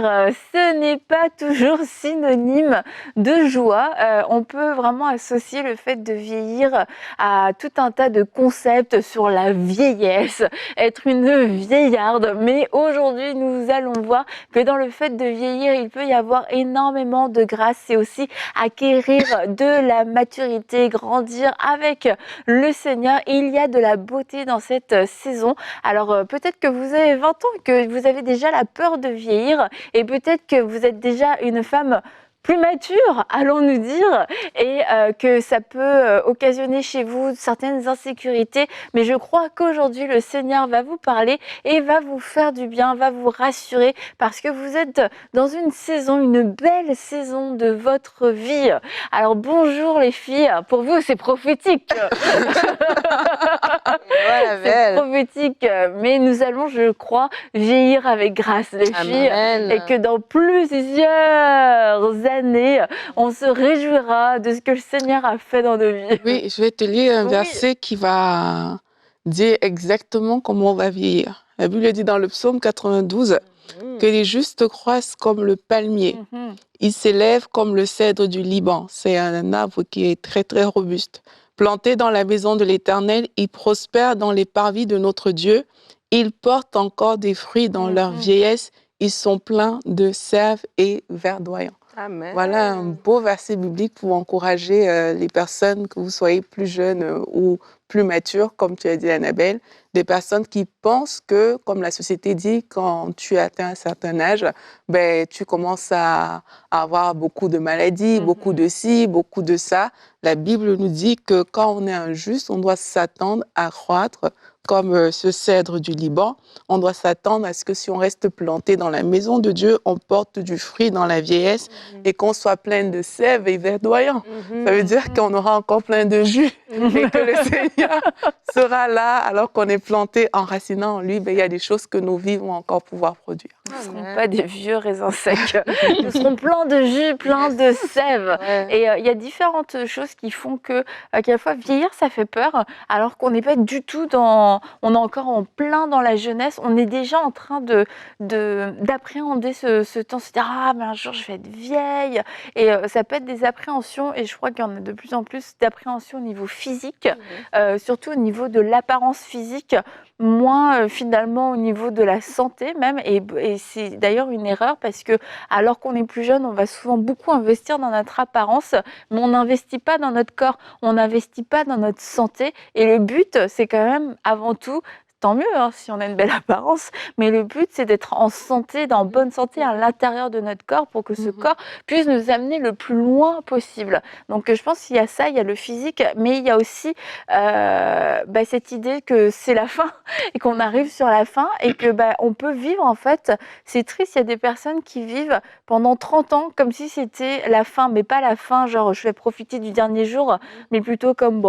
ce n'est pas toujours synonyme de joie. On peut vraiment associer le fait de vieillir à tout un tas de concepts sur la vieillesse, être une vieillarde. Mais aujourd'hui, nous allons voir que dans le fait de vieillir, il peut y avoir énormément de grâce. C'est aussi acquérir de la maturité, grandir avec le Seigneur. Il y a de la beauté dans cette saison. Alors peut-être que vous avez 20 ans, que vous avez déjà la peur de vieillir et peut-être que vous êtes déjà une femme plus mature, allons-nous dire, et que ça peut occasionner chez vous certaines insécurités. Mais je crois qu'aujourd'hui, le Seigneur va vous parler et va vous faire du bien, va vous rassurer parce que vous êtes dans une saison, une belle saison de votre vie. Alors bonjour les filles, pour vous c'est prophétique. Voilà, C'est prophétique, mais nous allons, je crois, vieillir avec grâce les filles. Amen. Et que dans plusieurs années, on se réjouira de ce que le Seigneur a fait dans nos vies. Oui, je vais te lire un Oui. verset qui va dire exactement comment on va vieillir. La Bible dit dans le psaume 92 que les justes croissent comme le palmier. Mhm. Ils s'élèvent comme le cèdre du Liban. C'est un arbre qui est très, très robuste. Planté dans la maison de l'Éternel, ils prospèrent dans les parvis de notre Dieu. Ils portent encore des fruits dans leur vieillesse. Ils sont pleins de sève et verdoyants. Amen. Voilà un beau verset biblique pour encourager les personnes, que vous soyez plus jeunes ou plus matures, comme tu as dit, Annabelle, des personnes qui pensent que, comme la société dit, quand tu atteins un certain âge, ben, tu commences à avoir beaucoup de maladies, beaucoup de ci, beaucoup de ça. La Bible nous dit que quand on est injuste, on doit s'attendre à croître comme ce cèdre du Liban. On doit s'attendre à ce que si on reste planté dans la maison de Dieu, on porte du fruit dans la vieillesse et qu'on soit plein de sève et verdoyant. Ça veut dire qu'on aura encore plein de jus et que le Seigneur sera là alors qu'on est planté, enracinant en lui. Ben, il y a des choses que nos vies vont encore pouvoir produire. Nous ne serons pas des vieux raisins secs. Nous serons pleins de jus, pleins de sève. Ouais. Et il y a différentes choses qui font que, qu'à la fois, vieillir, ça fait peur, alors qu'on n'est pas du tout dans... On est encore en plein dans la jeunesse. On est déjà en train d'appréhender ce temps, se dire « Ah, mais un jour, je vais être vieille ». Et ça peut être des appréhensions, et je crois qu'il y en a de plus en plus d'appréhensions au niveau physique, surtout au niveau de l'apparence physique, moins finalement au niveau de la santé même. Et c'est d'ailleurs une erreur parce que alors qu'on est plus jeune, on va souvent beaucoup investir dans notre apparence, mais on n'investit pas dans notre corps, on n'investit pas dans notre santé. Et le but, c'est quand même avant tout, tant mieux hein, si on a une belle apparence, mais le but c'est d'être en santé, en bonne santé à l'intérieur de notre corps pour que ce corps puisse nous amener le plus loin possible. Donc je pense qu'il y a ça, il y a le physique, mais il y a aussi cette idée que c'est la fin et qu'on arrive sur la fin et que on peut vivre en fait, c'est triste, il y a des personnes qui vivent pendant 30 ans comme si c'était la fin, mais pas la fin, genre je vais profiter du dernier jour, mais plutôt comme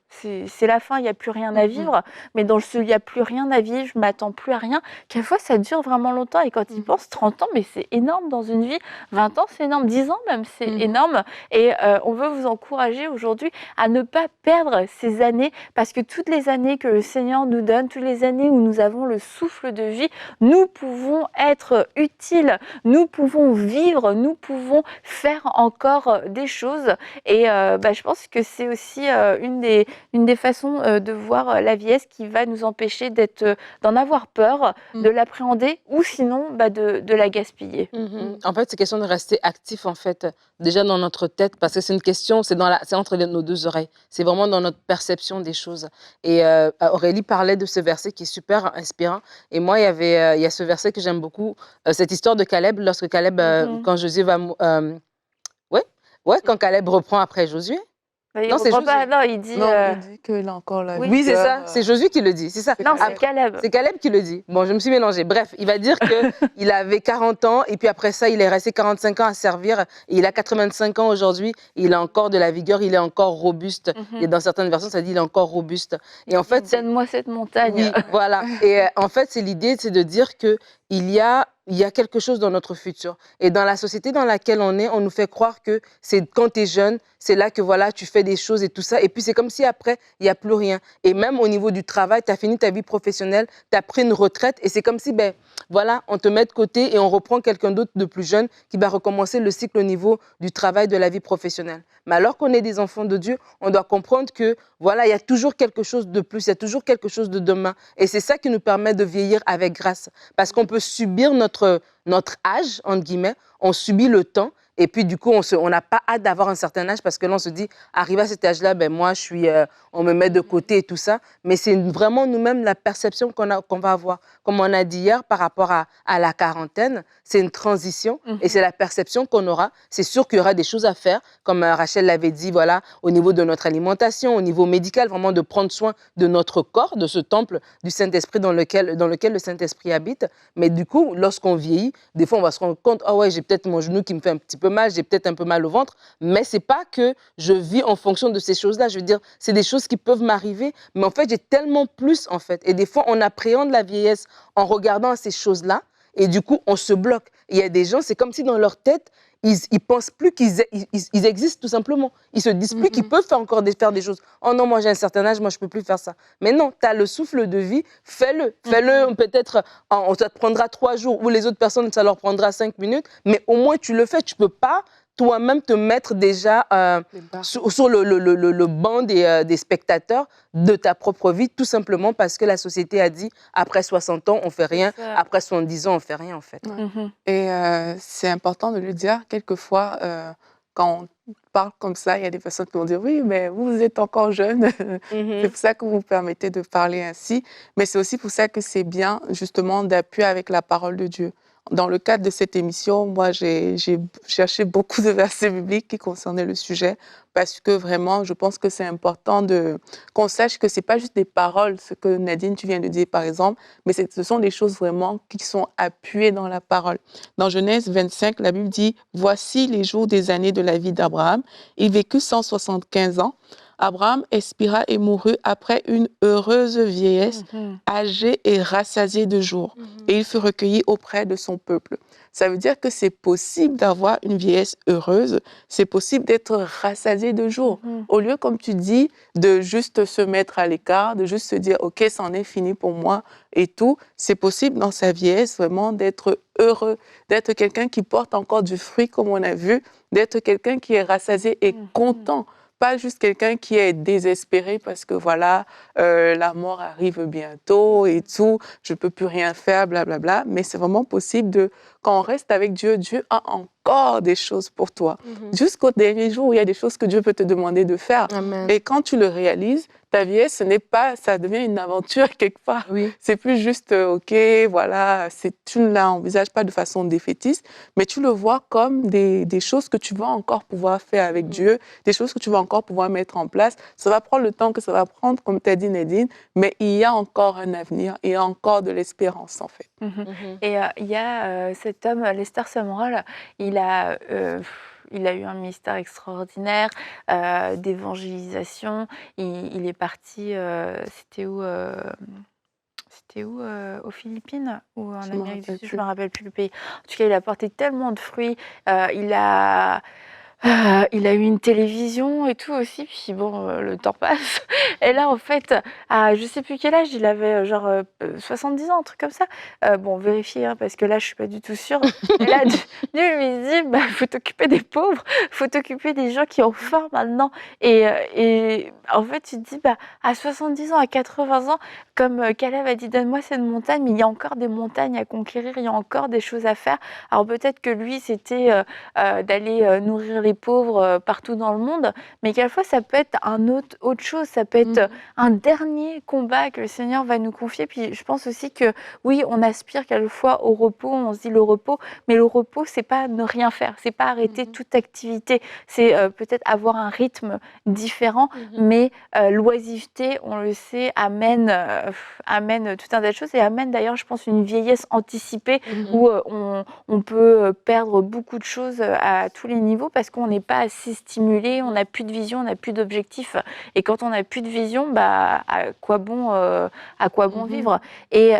c'est la fin, il n'y a plus rien à vivre, mais dans il n'y a plus rien à vivre, je ne m'attends plus à rien. Quelquefois, ça dure vraiment longtemps. Et quand ils pensent 30 ans, mais c'est énorme dans une vie. 20 ans, c'est énorme. 10 ans même, c'est énorme. Et on veut vous encourager aujourd'hui à ne pas perdre ces années parce que toutes les années que le Seigneur nous donne, toutes les années où nous avons le souffle de vie, nous pouvons être utiles, nous pouvons vivre, nous pouvons faire encore des choses. Et je pense que c'est aussi une des façons de voir la vieillesse qui va nous empêcher d'en avoir peur, de l'appréhender ou sinon de la gaspiller. En fait, c'est question de rester actif, en fait, déjà dans notre tête, parce que c'est une question, c'est entre nos deux oreilles. C'est vraiment dans notre perception des choses. Et Aurélie parlait de ce verset qui est super inspirant. Et moi, il y a ce verset que j'aime beaucoup, cette histoire de Caleb, lorsque Caleb, quand Josué va... quand Caleb reprend après Josué. Non, c'est Josué. Non, il dit... il dit qu'il a encore la vie. Oui, c'est ça. C'est Josué qui le dit, c'est ça. Non, c'est Caleb. C'est Caleb qui le dit. Bon, je me suis mélangée. Bref, il va dire qu'il avait 40 ans et puis après ça, il est resté 45 ans à servir. Et il a 85 ans aujourd'hui. Il a encore de la vigueur, il est encore robuste. Et dans certaines versions, ça dit il est encore robuste. Et en fait, donne-moi cette montagne. Oui, voilà. Et en fait, c'est l'idée, c'est de dire que il y a il y a quelque chose dans notre futur. Et dans la société dans laquelle on est, on nous fait croire que c'est quand tu es jeune, c'est là que voilà, tu fais des choses et tout ça. Et puis c'est comme si après, il n'y a plus rien. Et même au niveau du travail, tu as fini ta vie professionnelle, tu as pris une retraite et c'est comme si, ben voilà, on te met de côté et on reprend quelqu'un d'autre de plus jeune qui va recommencer le cycle au niveau du travail, de la vie professionnelle. Mais alors qu'on est des enfants de Dieu, on doit comprendre que voilà, il y a toujours quelque chose de plus, il y a toujours quelque chose de demain. Et c'est ça qui nous permet de vieillir avec grâce. Parce qu'on peut subir notre âge, entre guillemets, on subit le temps. Et puis, du coup, on n'a pas hâte d'avoir un certain âge parce que là, on se dit, arrivé à cet âge-là, ben, moi, on me met de côté et tout ça. Mais c'est vraiment nous-mêmes la perception qu'on va avoir. Comme on a dit hier, par rapport à la quarantaine, c'est une transition et c'est la perception qu'on aura. C'est sûr qu'il y aura des choses à faire, comme Rachel l'avait dit, voilà, au niveau de notre alimentation, au niveau médical, vraiment de prendre soin de notre corps, de ce temple du Saint-Esprit dans lequel le Saint-Esprit habite. Mais du coup, lorsqu'on vieillit, des fois, on va se rendre compte, ah ouais, j'ai peut-être mon genou qui me fait un petit peu mal, j'ai peut-être un peu mal au ventre, mais c'est pas que je vis en fonction de ces choses-là. Je veux dire, c'est des choses qui peuvent m'arriver, mais en fait, j'ai tellement plus, en fait. Et des fois, on appréhende la vieillesse en regardant à ces choses-là, et du coup, on se bloque. Il y a des gens, c'est comme si dans leur tête, ils pensent plus qu'ils existent tout simplement. Ils se disent plus qu'ils peuvent faire des choses. Oh non, moi j'ai un certain âge, moi je peux plus faire ça. Mais non, tu as le souffle de vie, fais-le. Fais-le peut-être, ça te prendra 3 jours, ou les autres personnes, ça leur prendra 5 minutes, mais au moins tu le fais. Tu peux pas toi-même te mettre déjà sur le banc des spectateurs de ta propre vie, tout simplement parce que la société a dit, après 60 ans, on fait rien, après 70 ans, on fait rien, en fait. Ouais. Et c'est important de le dire, quelquefois, quand on parle comme ça, il y a des personnes qui vont dire, oui, mais vous êtes encore jeune, c'est pour ça que vous vous permettez de parler ainsi, mais c'est aussi pour ça que c'est bien, justement, d'appuyer avec la parole de Dieu. Dans le cadre de cette émission, moi, j'ai cherché beaucoup de versets bibliques qui concernaient le sujet parce que vraiment, je pense que c'est important qu'on sache que c'est pas juste des paroles, ce que Nadine, tu viens de dire, par exemple, mais ce sont des choses vraiment qui sont appuyées dans la parole. Dans Genèse 25, la Bible dit « Voici les jours des années de la vie d'Abraham. Il vécut 175 ans. Abraham expira et mourut après une heureuse vieillesse, âgé et rassasié de jours. Et il fut recueilli auprès de son peuple. » Ça veut dire que c'est possible d'avoir une vieillesse heureuse, c'est possible d'être rassasié de jours. Au lieu, comme tu dis, de juste se mettre à l'écart, de juste se dire « Ok, c'en est fini pour moi » et tout, c'est possible dans sa vieillesse vraiment d'être heureux, d'être quelqu'un qui porte encore du fruit, comme on a vu, d'être quelqu'un qui est rassasié et content. Pas juste quelqu'un qui est désespéré parce que voilà, la mort arrive bientôt et tout, je peux plus rien faire, blablabla. Mais c'est vraiment possible quand on reste avec Dieu, Dieu a encore des choses pour toi. Jusqu'au dernier jour où il y a des choses que Dieu peut te demander de faire. Amen. Et quand tu le réalises, ta vieillesse, ça devient une aventure quelque part. Oui. C'est plus juste, ok, voilà, tu ne l'envisages pas de façon défaitiste, mais tu le vois comme des choses que tu vas encore pouvoir faire avec Dieu, des choses que tu vas encore pouvoir mettre en place. Ça va prendre le temps que ça va prendre, comme tu as dit, Nadine, mais il y a encore un avenir, il y a encore de l'espérance, en fait. Et il y a cet homme, Lester Sumrall, il a eu un ministère extraordinaire d'évangélisation. Il est parti, c'était où aux Philippines ou en Amérique du Sud, je ne me rappelle plus le pays. En tout cas, il a porté tellement de fruits. Il a eu une télévision et tout aussi, puis bon, le temps passe. Et là, en fait, à je sais plus quel âge, il avait genre 70 ans, un truc comme ça. Bon, vérifiez, hein, parce que là, je suis pas du tout sûre. Et là, Dieu lui dit, bah, faut t'occuper des pauvres, faut t'occuper des gens qui ont faim maintenant. Et en fait, tu te dis, bah, à 70 ans, à 80 ans, comme Caleb a dit, donne-moi cette montagne, mais il y a encore des montagnes à conquérir, il y a encore des choses à faire. Alors peut-être que lui, c'était d'aller nourrir les pauvres partout dans le monde, mais quelquefois ça peut être autre chose, ça peut être un dernier combat que le Seigneur va nous confier. Puis je pense aussi que oui, on aspire quelquefois au repos, on se dit le repos, mais le repos c'est pas ne rien faire, c'est pas arrêter toute activité, c'est peut-être avoir un rythme différent, mais l'oisiveté, on le sait, amène tout un tas de choses et amène d'ailleurs, je pense, une vieillesse anticipée où on peut perdre beaucoup de choses à tous les niveaux parce qu'on n'est pas assez stimulé, on n'a plus de vision, on n'a plus d'objectif. Et quand on n'a plus de vision, bah, à quoi bon vivre ? Et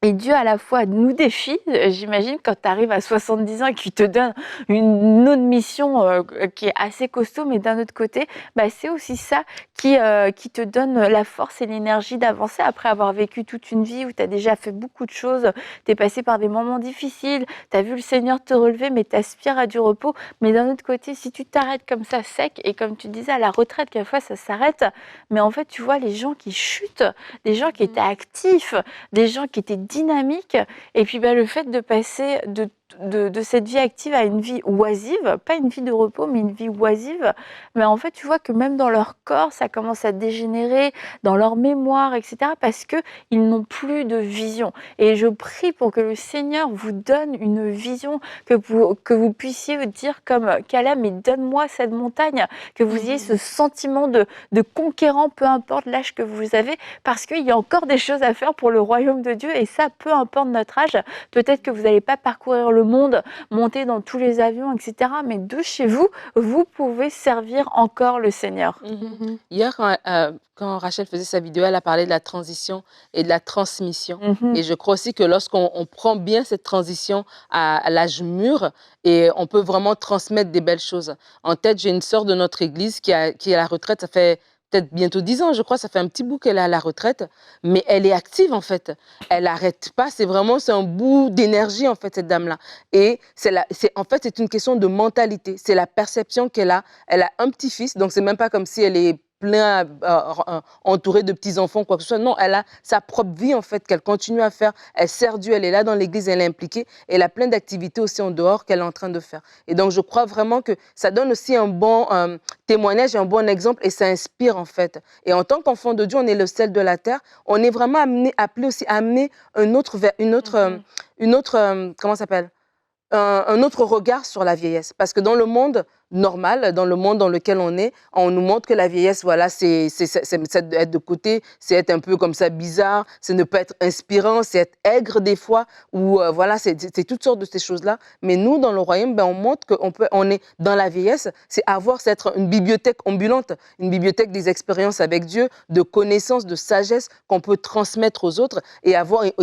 Et Dieu, à la fois, nous défie, j'imagine, quand tu arrives à 70 ans et qu'il te donne une autre mission qui est assez costaud, mais d'un autre côté, bah, c'est aussi ça qui te donne la force et l'énergie d'avancer après avoir vécu toute une vie où tu as déjà fait beaucoup de choses, tu es passé par des moments difficiles, tu as vu le Seigneur te relever, mais tu aspires à du repos. Mais d'un autre côté, si tu t'arrêtes comme ça sec, et comme tu disais, à la retraite, quelquefois, ça s'arrête, mais en fait, tu vois les gens qui chutent, des gens qui étaient actifs, des gens qui étaient dynamiques. Et puis bah, le fait de passer de cette vie active à une vie oisive, pas une vie de repos, mais une vie oisive, mais en fait, tu vois que même dans leur corps, ça commence à dégénérer, dans leur mémoire, etc., parce qu'ils n'ont plus de vision. Et je prie pour que le Seigneur vous donne une vision, que vous puissiez vous dire comme Caleb, mais donne-moi cette montagne, que vous ayez ce sentiment de conquérant, peu importe l'âge que vous avez, parce qu'il y a encore des choses à faire pour le royaume de Dieu, et ça, peu importe notre âge. Peut-être que vous n'allez pas parcourir le monde, monter dans tous les avions, etc., mais de chez vous, vous pouvez servir encore le Seigneur. Hier, quand Rachel faisait sa vidéo, elle a parlé de la transition et de la transmission. Et je crois aussi que lorsqu'on prend bien cette transition à l'âge mûr, et on peut vraiment transmettre des belles choses. En tête, j'ai une sœur de notre église qui est à la retraite, ça fait peut-être bientôt 10 ans, je crois, ça fait un petit bout qu'elle est à la retraite, mais elle est active en fait. Elle n'arrête pas, c'est un bout d'énergie en fait, cette dame-là. Et en fait, c'est une question de mentalité, c'est la perception qu'elle a. Elle a un petit-fils, donc c'est même pas comme si elle est entourée de petits-enfants, quoi que ce soit. Non, elle a sa propre vie, en fait, qu'elle continue à faire. Elle sert Dieu, elle est là dans l'église, elle est impliquée. Et elle a plein d'activités aussi en dehors qu'elle est en train de faire. Et donc, je crois vraiment que ça donne aussi un bon témoignage et un bon exemple, et ça inspire, en fait. Et en tant qu'enfant de Dieu, on est le sel de la terre. On est vraiment appelé aussi à amener une autre, comment ça s'appelle, un autre regard sur la vieillesse. Parce que dans le monde normal, dans le monde dans lequel on nous montre que la vieillesse, voilà, c'est être de côté, c'est être un peu comme ça bizarre, c'est ne pas être inspirant, c'est être aigre des fois, ou voilà, c'est toutes sortes de ces choses-là. Mais nous, dans le royaume, ben, on montre on est dans la vieillesse, c'est être une bibliothèque ambulante, une bibliothèque des expériences avec Dieu, de connaissances, de sagesse qu'on peut transmettre aux autres, et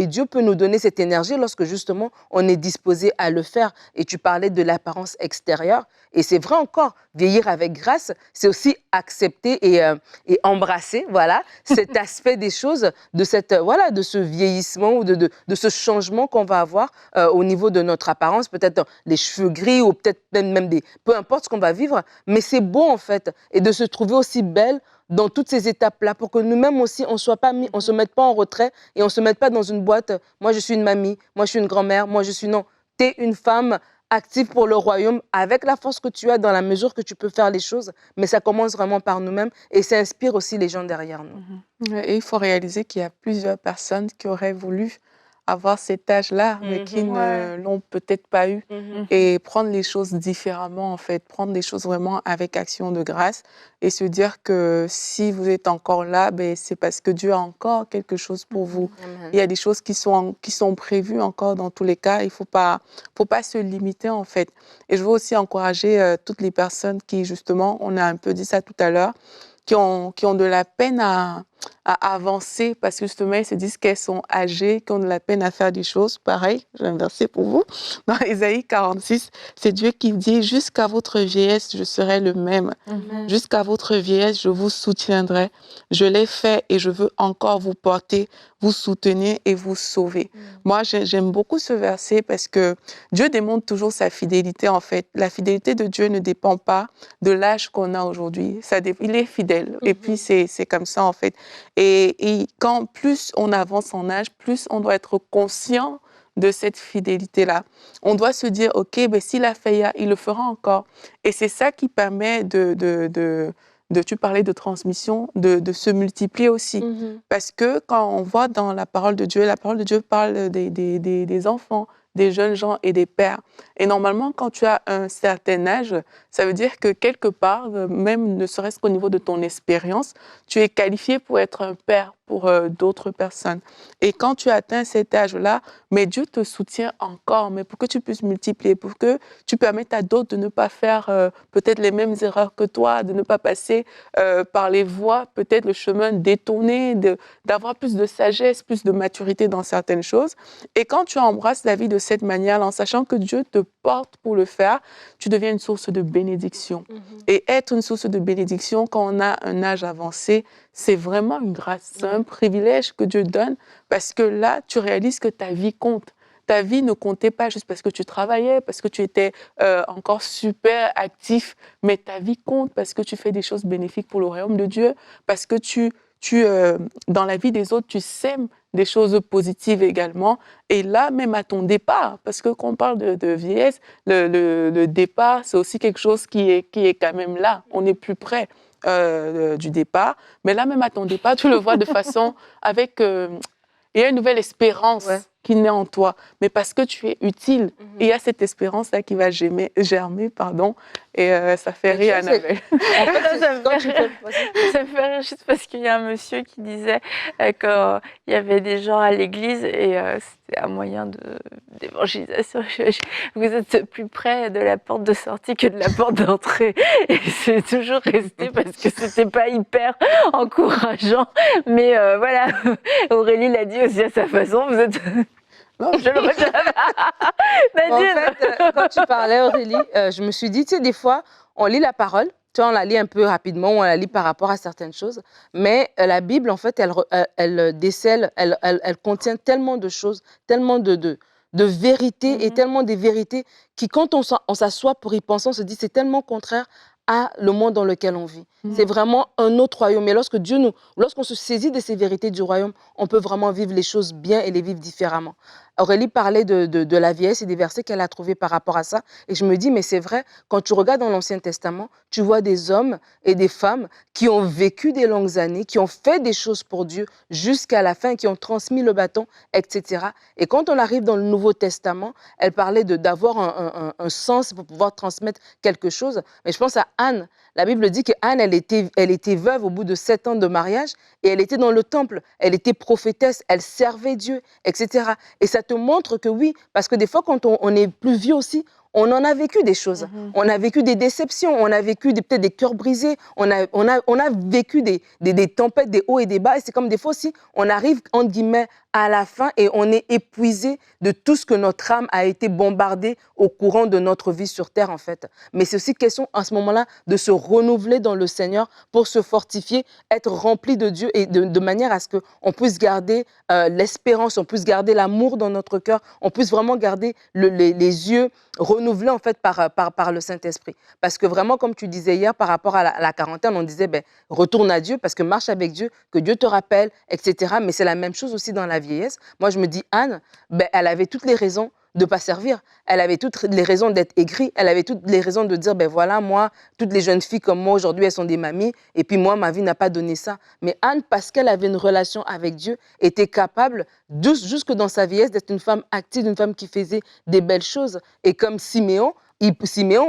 Dieu peut nous donner cette énergie lorsque justement on est disposé à le faire. Et tu parlais de l'apparence extérieure, et c'est vrai encore, vieillir avec grâce, c'est aussi accepter et embrasser, voilà, cet aspect des choses, de ce vieillissement ou de ce changement qu'on va avoir au niveau de notre apparence, peut-être les cheveux gris ou peut-être même peu importe ce qu'on va vivre, mais c'est beau en fait, et de se trouver aussi belle dans toutes ces étapes-là, pour que nous-mêmes aussi, on se mette pas en retrait et on se mette pas dans une boîte. Moi, je suis une mamie, moi, je suis une grand-mère, non. Tu es une femme active pour le royaume avec la force que tu as dans la mesure que tu peux faire les choses, mais ça commence vraiment par nous-mêmes et ça inspire aussi les gens derrière nous. Et il faut réaliser qu'il y a plusieurs personnes qui auraient voulu avoir cet âge-là, mais qui ne l'ont peut-être pas eu. Et prendre les choses différemment, en fait, prendre les choses vraiment avec action de grâce et se dire que si vous êtes encore là, ben, c'est parce que Dieu a encore quelque chose pour vous. Amen. Il y a des choses qui sont prévues encore dans tous les cas. Il faut pas se limiter, en fait. Et je veux aussi encourager toutes les personnes qui, justement, on a un peu dit ça tout à l'heure, qui ont de la peine à avancer parce que justement, ils se disent qu'elles sont âgées, qui ont de la peine à faire des choses. Pareil, j'ai un verset pour vous. Dans Ésaïe 46, c'est Dieu qui dit « Jusqu'à votre vieillesse, je serai le même. Jusqu'à votre vieillesse, je vous soutiendrai. Je l'ai fait et je veux encore vous porter, vous soutenir et vous sauver. » Moi, j'aime beaucoup ce verset parce que Dieu démontre toujours sa fidélité, en fait. La fidélité de Dieu ne dépend pas de l'âge qu'on a aujourd'hui. Il est fidèle. Et puis, c'est comme ça, en fait. Et quand plus on avance en âge, plus on doit être conscient de cette fidélité-là. On doit se dire, OK, ben, s'il a fait hier, il le fera encore. Et c'est ça qui permet tu parlais de transmission, de se multiplier aussi. Parce que quand on voit dans la parole de Dieu parle des enfants, des jeunes gens et des pères. Et normalement, quand tu as un certain âge, ça veut dire que quelque part, même ne serait-ce qu'au niveau de ton expérience, tu es qualifié pour être un père pour d'autres personnes. Et quand tu atteins cet âge-là, mais Dieu te soutient encore, mais pour que tu puisses multiplier, pour que tu permettes à d'autres de ne pas faire peut-être les mêmes erreurs que toi, de ne pas passer par les voies, peut-être le chemin détourné, d'avoir plus de sagesse, plus de maturité dans certaines choses. Et quand tu embrasses la vie de cette manière, en sachant que Dieu te porte pour le faire, tu deviens une source de bénédiction. Et être une source de bénédiction quand on a un âge avancé, c'est vraiment une grâce, c'est un privilège que Dieu donne parce que là, tu réalises que ta vie compte. Ta vie ne comptait pas juste parce que tu travaillais, parce que tu étais encore super actif, mais ta vie compte parce que tu fais des choses bénéfiques pour le royaume de Dieu, parce que dans la vie des autres, tu sèmes des choses positives également. Et là, même à ton départ, parce que quand on parle de vieillesse, le départ, c'est aussi quelque chose qui est quand même là. On est plus près du départ. Mais là, même à ton départ, tu le vois de façon avec... il y a une nouvelle espérance qui naît en toi, mais parce que tu es utile. Et il y a cette espérance-là qui va germer, et ça fait rire Annabelle. En fait, ça me fait rire juste parce qu'il y a un monsieur qui disait qu'il y avait des gens à l'église et c'était un moyen d'évangélisation. Vous êtes plus près de la porte de sortie que de la porte d'entrée. Et c'est toujours resté parce que c'était pas hyper encourageant. Mais voilà, Aurélie l'a dit aussi à sa façon. Vous êtes... Non, Je le retiens. En fait, quand tu parlais, Aurélie, je me suis dit, tu sais, des fois, on lit la parole, tu vois, on la lit un peu rapidement, on la lit par rapport à certaines choses, mais la Bible, en fait, elle décèle, elle contient tellement de choses, tellement de vérités et tellement des vérités qui, quand on s'assoit pour y penser, on se dit, c'est tellement contraire à le monde dans lequel on vit. C'est vraiment un autre royaume. Et lorsqu'on se saisit de ces vérités du royaume, on peut vraiment vivre les choses bien et les vivre différemment. Aurélie parlait de la vieillesse et des versets qu'elle a trouvés par rapport à ça. Et je me dis, mais c'est vrai, quand tu regardes dans l'Ancien Testament, tu vois des hommes et des femmes qui ont vécu des longues années, qui ont fait des choses pour Dieu jusqu'à la fin, qui ont transmis le bâton, etc. Et quand on arrive dans le Nouveau Testament, elle parlait d'avoir un sens pour pouvoir transmettre quelque chose. Mais je pense à Anne. La Bible dit qu'Anne, elle était veuve au bout de 7 ans de mariage et elle était dans le temple. Elle était prophétesse, elle servait Dieu, etc. Et ça te montre que oui, parce que des fois, quand on est plus vieux aussi, on en a vécu des choses. On a vécu des déceptions, on a vécu peut-être des cœurs brisés, on a vécu des tempêtes, des hauts et des bas. Et c'est comme des fois aussi, on arrive, entre guillemets, à la fin et on est épuisé de tout ce que notre âme a été bombardée au courant de notre vie sur terre, en fait. Mais c'est aussi question, à ce moment-là, de se renouveler dans le Seigneur pour se fortifier, être rempli de Dieu et de manière à ce qu'on puisse garder l'espérance, on puisse garder l'amour dans notre cœur, on puisse vraiment garder les yeux renouvelés, en fait, par le Saint-Esprit. Parce que vraiment, comme tu disais hier, par rapport à la quarantaine, on disait, retourne à Dieu parce que marche avec Dieu, que Dieu te rappelle, etc. Mais c'est la même chose aussi dans la vieillesse. Moi, je me dis, Anne, elle avait toutes les raisons de ne pas servir. Elle avait toutes les raisons d'être aigrie. Elle avait toutes les raisons de dire, voilà, moi, toutes les jeunes filles comme moi, aujourd'hui, elles sont des mamies. Et puis moi, ma vie n'a pas donné ça. Mais Anne, parce qu'elle avait une relation avec Dieu, était capable, jusque dans sa vieillesse, d'être une femme active, une femme qui faisait des belles choses. Et comme Siméon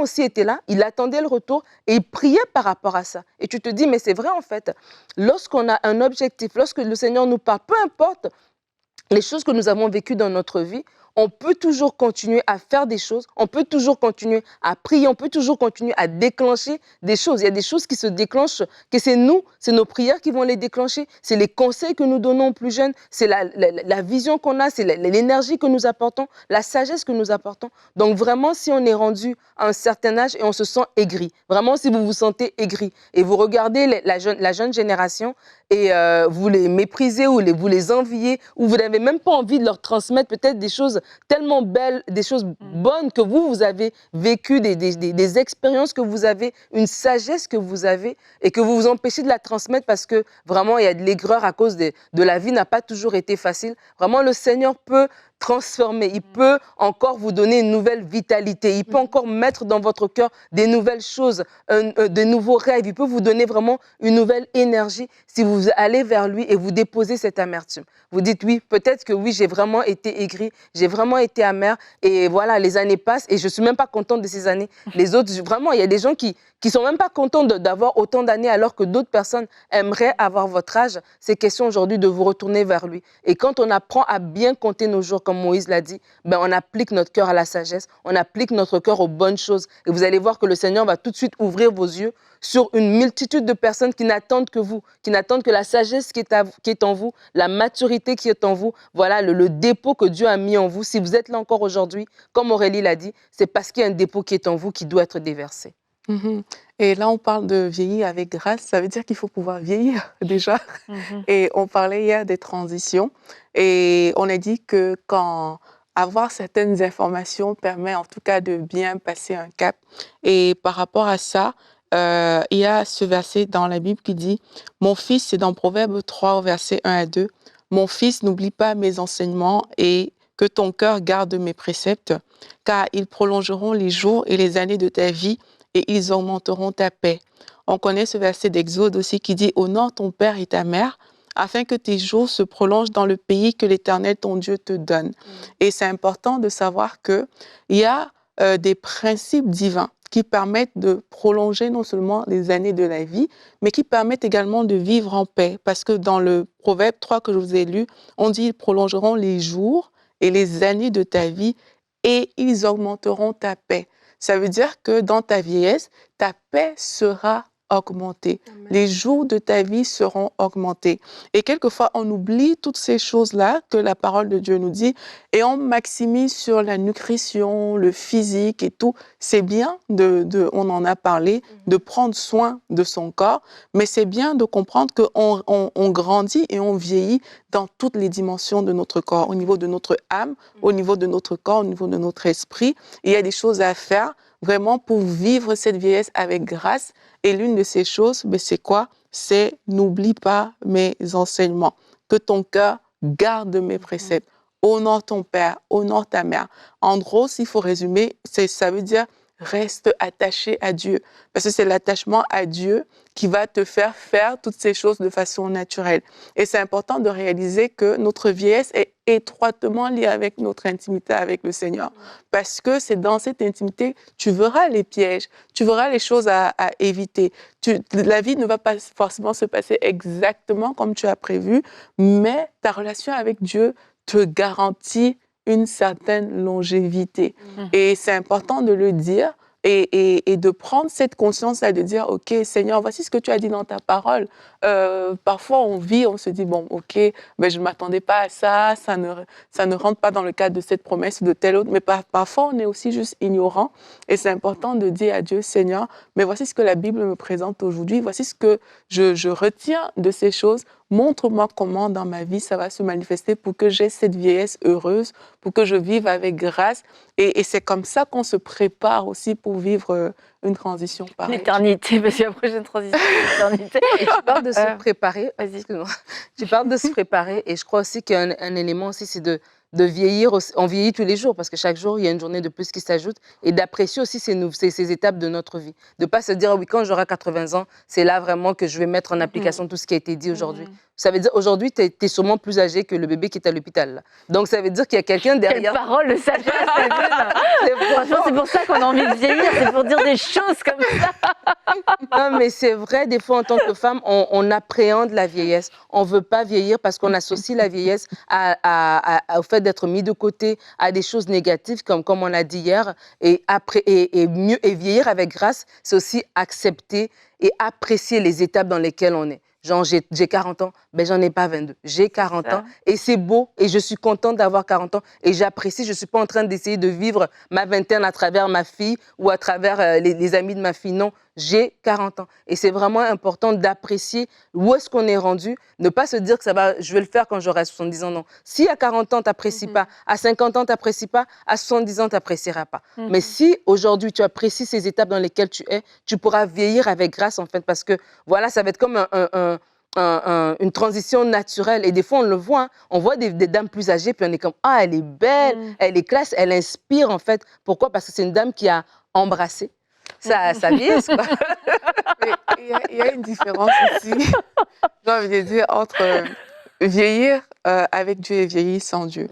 aussi était là, il attendait le retour et il priait par rapport à ça. Et tu te dis, mais c'est vrai en fait, lorsqu'on a un objectif, lorsque le Seigneur nous parle, peu importe les choses que nous avons vécues dans notre vie, on peut toujours continuer à faire des choses, on peut toujours continuer à prier, on peut toujours continuer à déclencher des choses. Il y a des choses qui se déclenchent, que c'est nous, c'est nos prières qui vont les déclencher, c'est les conseils que nous donnons aux plus jeunes, c'est la vision qu'on a, c'est l'énergie que nous apportons, la sagesse que nous apportons. Donc vraiment, si on est rendu à un certain âge et on se sent aigri, vraiment si vous vous sentez aigri et vous regardez la jeune génération et vous les méprisez ou vous les enviez ou vous n'avez même pas envie de leur transmettre peut-être des choses tellement belles, des choses bonnes que vous avez vécues, des expériences que vous avez, une sagesse que vous avez et que vous vous empêchez de la transmettre parce que vraiment il y a de l'aigreur à cause de la vie n'a pas toujours été facile. Vraiment le Seigneur peut transformer, il peut encore vous donner une nouvelle vitalité, il peut encore mettre dans votre cœur des nouvelles choses, de nouveaux rêves, il peut vous donner vraiment une nouvelle énergie si vous allez vers lui et vous déposez cette amertume. Vous dites oui, peut-être que oui, j'ai vraiment été aigri, j'ai vraiment été amer et voilà, les années passent et je ne suis même pas contente de ces années. Les autres, vraiment, il y a des gens qui qui sont même pas contents d'avoir autant d'années alors que d'autres personnes aimeraient avoir votre âge, c'est question aujourd'hui de vous retourner vers lui. Et quand on apprend à bien compter nos jours, comme Moïse l'a dit, ben on applique notre cœur à la sagesse, on applique notre cœur aux bonnes choses. Et vous allez voir que le Seigneur va tout de suite ouvrir vos yeux sur une multitude de personnes qui n'attendent que vous, qui n'attendent que la sagesse qui est en vous, la maturité qui est en vous, voilà le dépôt que Dieu a mis en vous. Si vous êtes là encore aujourd'hui, comme Aurélie l'a dit, c'est parce qu'il y a un dépôt qui est en vous qui doit être déversé. Mhm. Et là, on parle de vieillir avec grâce. Ça veut dire qu'il faut pouvoir vieillir déjà. Et on parlait hier des transitions. Et on a dit que quand avoir certaines informations permet en tout cas de bien passer un cap. Et par rapport à ça, il y a ce verset dans la Bible qui dit « Mon fils », c'est dans Proverbe 3, au verset 1 à 2, « Mon fils, n'oublie pas mes enseignements et que ton cœur garde mes préceptes, car ils prolongeront les jours et les années de ta vie et ils augmenteront ta paix. » On connaît ce verset d'Exode aussi qui dit « Honore ton père et ta mère, afin que tes jours se prolongent dans le pays que l'Éternel, ton Dieu, te donne. » Et c'est important de savoir qu'il y a des principes divins qui permettent de prolonger non seulement les années de la vie, mais qui permettent également de vivre en paix. Parce que dans le Proverbe 3 que je vous ai lu, on dit « Ils prolongeront les jours et les années de ta vie et ils augmenteront ta paix. » Ça veut dire que dans ta vieillesse, ta paix sera augmentée. Amen. Les jours de ta vie seront augmentés. Et quelquefois, on oublie toutes ces choses-là que la parole de Dieu nous dit et on maximise sur la nutrition, le physique et tout. C'est bien, on en a parlé, de prendre soin de son corps, mais c'est bien de comprendre qu'on on grandit et on vieillit dans toutes les dimensions de notre corps, au niveau de notre âme, au niveau de notre corps, au niveau de notre esprit. Et il y a des choses à faire vraiment pour vivre cette vieillesse avec grâce. Et l'une de ces choses, c'est quoi? C'est n'oublie pas mes enseignements, que ton cœur garde mes préceptes. Honore ton père, honore ta mère. En gros, s'il faut résumer, ça veut dire reste attaché à Dieu. Parce que c'est l'attachement à Dieu qui va te faire faire toutes ces choses de façon naturelle. Et c'est important de réaliser que notre vieillesse est étroitement liée avec notre intimité avec le Seigneur. Parce que c'est dans cette intimité, tu verras les pièges, tu verras les choses à éviter. La vie ne va pas forcément se passer exactement comme tu as prévu, mais ta relation avec Dieu te garantit une certaine longévité. Et c'est important de le dire et de prendre cette conscience-là, de dire, OK, Seigneur, voici ce que tu as dit dans ta parole. Parfois, on vit, on se dit, bon, OK, mais je ne m'attendais pas à ça, ça ne rentre pas dans le cadre de cette promesse ou de telle autre. Mais parfois, on est aussi juste ignorant. Et c'est important de dire à Dieu, Seigneur, mais voici ce que la Bible me présente aujourd'hui, voici ce que je retiens de ces choses. Montre-moi comment dans ma vie ça va se manifester pour que j'ai cette vieillesse heureuse, pour que je vive avec grâce. Et c'est comme ça qu'on se prépare aussi pour vivre une transition pareille. L'éternité, parce que la prochaine transition, c'est l'éternité. Et tu parles de se préparer. Tu parles de se préparer et je crois aussi qu'il y a un élément aussi, c'est de vieillir. On vieillit tous les jours parce que chaque jour, il y a une journée de plus qui s'ajoute et d'apprécier aussi ces étapes de notre vie. De ne pas se dire, oui, quand j'aurai 80 ans, c'est là vraiment que je vais mettre en application tout ce qui a été dit aujourd'hui. Ça veut dire, aujourd'hui, tu es sûrement plus âgé que le bébé qui est à l'hôpital. Là. Donc, ça veut dire qu'il y a quelqu'un derrière. Quelle parole de sagesse, franchement, c'est pour ça qu'on a envie de vieillir, c'est pour dire des choses comme ça. Non, mais c'est vrai, des fois, en tant que femme, on appréhende la vieillesse. On ne veut pas vieillir parce qu'on associe la vieillesse au fait d'être mis de côté à des choses négatives, comme on l'a dit hier. Et vieillir avec grâce, c'est aussi accepter et apprécier les étapes dans lesquelles on est. Genre, j'ai 40 ans, ben j'en ai pas 22. J'ai 40 ans et c'est beau et je suis contente d'avoir 40 ans et j'apprécie. Je ne suis pas en train d'essayer de vivre ma vingtaine à travers ma fille ou à travers les amis de ma fille. Non, j'ai 40 ans. Et c'est vraiment important d'apprécier où est-ce qu'on est rendu. Ne pas se dire que je vais le faire quand j'aurai 70 ans. Non. Si à 40 ans, tu n'apprécies pas, à 50 ans, tu n'apprécies pas, à 70 ans, tu n'apprécieras pas. Mais si aujourd'hui, tu apprécies ces étapes dans lesquelles tu es, tu pourras vieillir avec grâce en fait parce que voilà, ça va être comme une transition naturelle. Et des fois, on le voit, hein, on voit des dames plus âgées, puis on est comme, ah, elle est belle, elle est classe, elle inspire en fait. Pourquoi? Parce que c'est une dame qui a embrassé sa vieillesse, quoi. Il y a une différence aussi, j'ai envie de dire, entre vieillir avec Dieu et vieillir sans Dieu.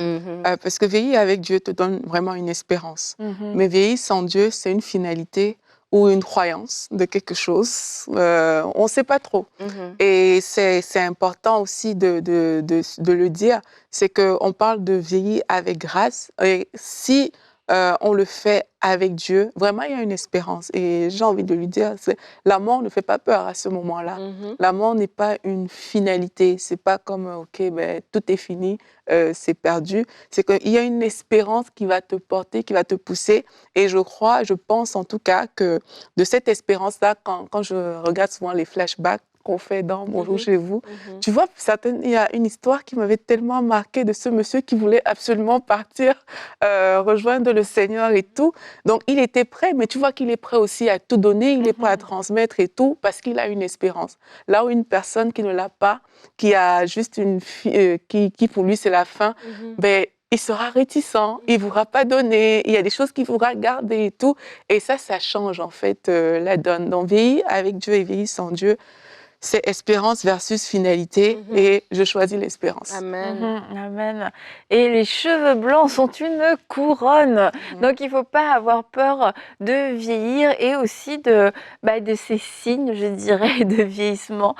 Parce que vieillir avec Dieu te donne vraiment une espérance. Mais vieillir sans Dieu, c'est une finalité ou une croyance de quelque chose. On ne sait pas trop. Et c'est important aussi de le dire, c'est qu'on parle de vieillir avec grâce. Et si on le fait avec Dieu, vraiment, il y a une espérance. Et j'ai envie de lui dire, la mort ne fait pas peur à ce moment-là. La mort n'est pas une finalité. C'est pas comme, OK, ben, tout est fini, c'est perdu. C'est qu'il y a une espérance qui va te porter, qui va te pousser. Et je pense en tout cas que de cette espérance-là, quand je regarde souvent les flashbacks qu'on fait dans Bonjour chez vous, tu vois, il y a une histoire qui m'avait tellement marquée de ce monsieur qui voulait absolument partir, rejoindre le Seigneur et tout. Donc, il était prêt, mais tu vois qu'il est prêt aussi à tout donner, il est prêt à transmettre et tout, parce qu'il a une espérance. Là où une personne qui ne l'a pas, qui a juste une fille, qui pour lui c'est la fin, ben, il sera réticent, il ne voudra pas donner, il y a des choses qu'il voudra garder et tout. Et ça change en fait la donne. Donc, vieillir avec Dieu et vieillir sans Dieu, c'est espérance versus finalité, et je choisis l'espérance. Amen. Amen. Et les cheveux blancs sont une couronne. Donc, il ne faut pas avoir peur de vieillir et aussi de ces signes, je dirais, de vieillissement,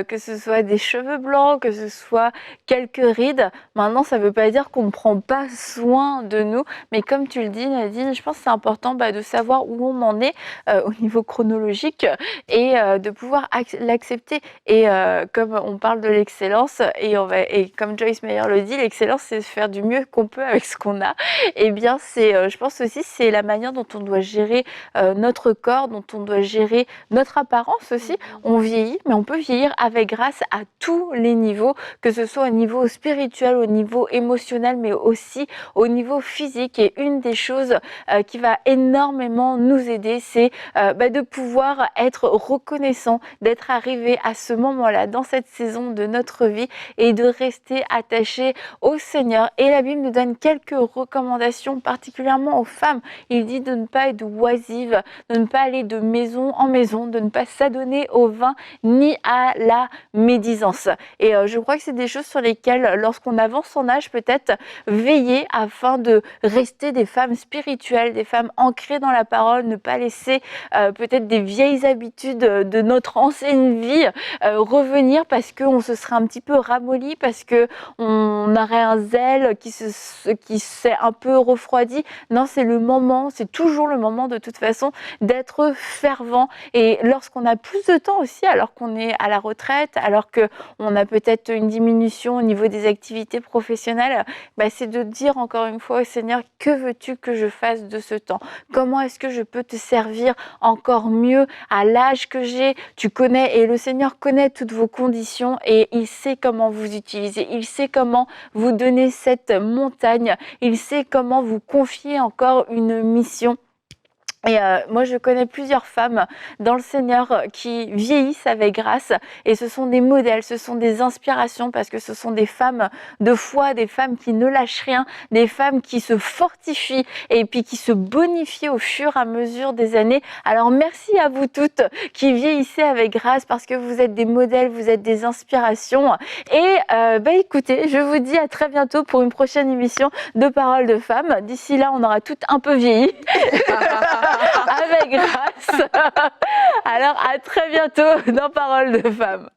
que ce soit des cheveux blancs, que ce soit quelques rides. Maintenant, ça ne veut pas dire qu'on ne prend pas soin de nous, mais comme tu le dis, Nadine, je pense que c'est important de savoir où on en est au niveau chronologique et de pouvoir l'accepter. Et comme on parle de l'excellence, et comme Joyce Meyer le dit, l'excellence, c'est faire du mieux qu'on peut avec ce qu'on a. Et bien, je pense aussi, c'est la manière dont on doit gérer notre corps, dont on doit gérer notre apparence aussi. On vieillit, mais on peut vieillir avec grâce à tous les niveaux, que ce soit au niveau spirituel, au niveau émotionnel, mais aussi au niveau physique. Et une des choses qui va énormément nous aider, c'est de pouvoir être reconnaissant, d'être arrivé à ce moment-là, dans cette saison de notre vie, et de rester attaché au Seigneur. Et la Bible nous donne quelques recommandations, particulièrement aux femmes. Il dit de ne pas être oisive, de ne pas aller de maison en maison, de ne pas s'adonner au vin ni à la médisance. Et je crois que c'est des choses sur lesquelles, lorsqu'on avance en âge, peut-être veiller afin de rester des femmes spirituelles, des femmes ancrées dans la parole, ne pas laisser peut-être des vieilles habitudes de notre ancienne vie revenir, parce qu'on se serait un petit peu ramolli, parce qu'on aurait un zèle qui s'est un peu refroidi. Non, c'est le moment, c'est toujours le moment de toute façon d'être fervent. Et lorsqu'on a plus de temps aussi, alors qu'on est à la retraite, alors qu'on a peut-être une diminution au niveau des activités professionnelles, c'est de dire encore une fois au Seigneur, que veux-tu que je fasse de ce temps? Comment est-ce que je peux te servir encore mieux à l'âge que j'ai? Tu connais, et le Seigneur connaît toutes vos conditions, et il sait comment vous utiliser, il sait comment vous donner cette montagne, il sait comment vous confier encore une mission. Et moi, je connais plusieurs femmes dans le Seigneur qui vieillissent avec grâce, et ce sont des modèles, ce sont des inspirations, parce que ce sont des femmes de foi, des femmes qui ne lâchent rien, des femmes qui se fortifient et puis qui se bonifient au fur et à mesure des années. Alors merci à vous toutes qui vieillissez avec grâce, parce que vous êtes des modèles, vous êtes des inspirations. Et écoutez, je vous dis à très bientôt pour une prochaine émission de Paroles de Femmes. D'ici là, on aura toutes un peu vieilli. Avec grâce. Alors à très bientôt dans Paroles de Femmes.